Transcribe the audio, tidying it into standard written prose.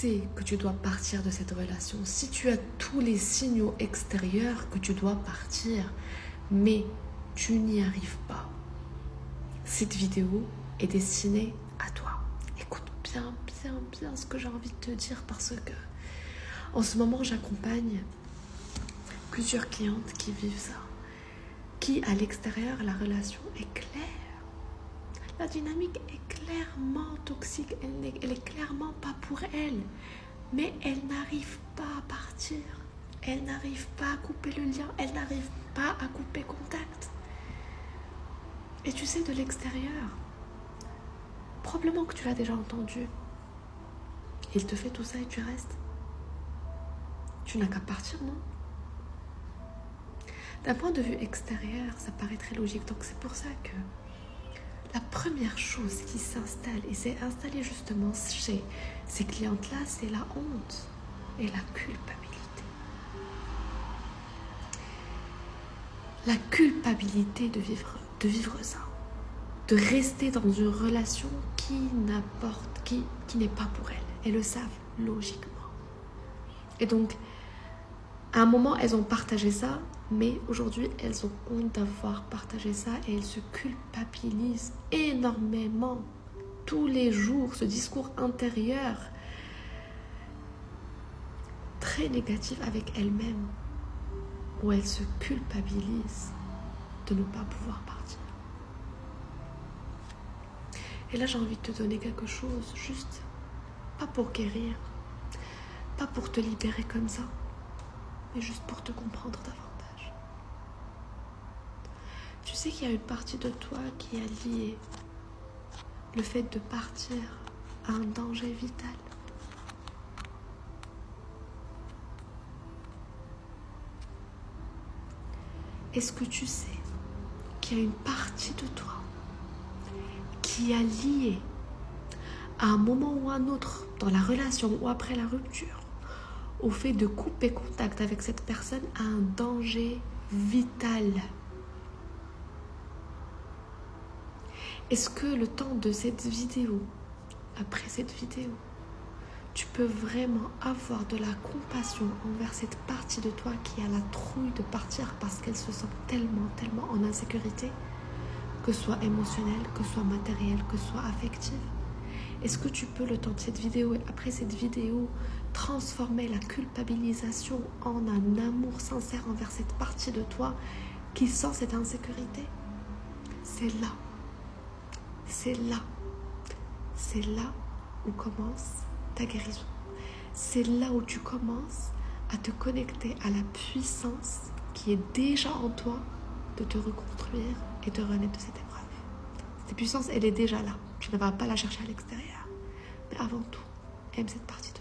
sais que tu dois partir de cette relation, si tu as tous les signaux extérieurs que tu dois partir, mais tu n'y arrives pas, cette vidéo est destinée à toi. Écoute bien ce que j'ai envie de te dire, parce que en ce moment, j'accompagne plusieurs clientes qui vivent ça, qui à l'extérieur, la relation est claire. La dynamique est clairement toxique, elle est clairement pas pour elle, mais elle n'arrive pas à partir, elle n'arrive pas à couper le lien, elle n'arrive pas à couper contact. Et tu sais, de l'extérieur, probablement que tu l'as déjà entendu, il te fait tout ça et tu restes. Tu n'as qu'à partir, non? D'un point de vue extérieur, ça paraît très logique, donc c'est pour ça que la première chose qui s'installe, et c'est installé justement chez ces clientes-là, c'est la honte et la culpabilité. La culpabilité de vivre ça, de rester dans une relation qui n'est pas pour elles. Elles le savent logiquement. Et donc, à un moment, elles ont partagé ça, mais aujourd'hui, elles ont honte d'avoir partagé ça et elles se culpabilisent énormément. Tous les jours, ce discours intérieur très négatif avec elles-mêmes, où elles se culpabilisent de ne pas pouvoir partir. Et là, j'ai envie de te donner quelque chose, juste, pas pour guérir, pas pour te libérer comme ça, mais juste pour te comprendre davantage. Tu sais qu'il y a une partie de toi qui a lié le fait de partir à un danger vital. Est-ce que tu sais qu'il y a une partie de toi qui a lié à un moment ou à un autre, dans la relation ou après la rupture, au fait de couper contact avec cette personne à un danger vital? Est-ce que le temps de cette vidéo, après cette vidéo, tu peux vraiment avoir de la compassion envers cette partie de toi qui a la trouille de partir parce qu'elle se sent tellement en insécurité, que ce soit émotionnelle, que ce soit matérielle, que ce soit affective? Est-ce que tu peux, le temps de cette vidéo et après cette vidéo, transformer la culpabilisation en un amour sincère envers cette partie de toi qui sent cette insécurité? C'est là où commence ta guérison. C'est là où tu commences à te connecter à la puissance qui est déjà en toi de te reconstruire et de renaître de cette épreuve. Cette puissance, elle est déjà là. Tu ne vas pas la chercher à l'extérieur. Mais avant tout, aime cette partie de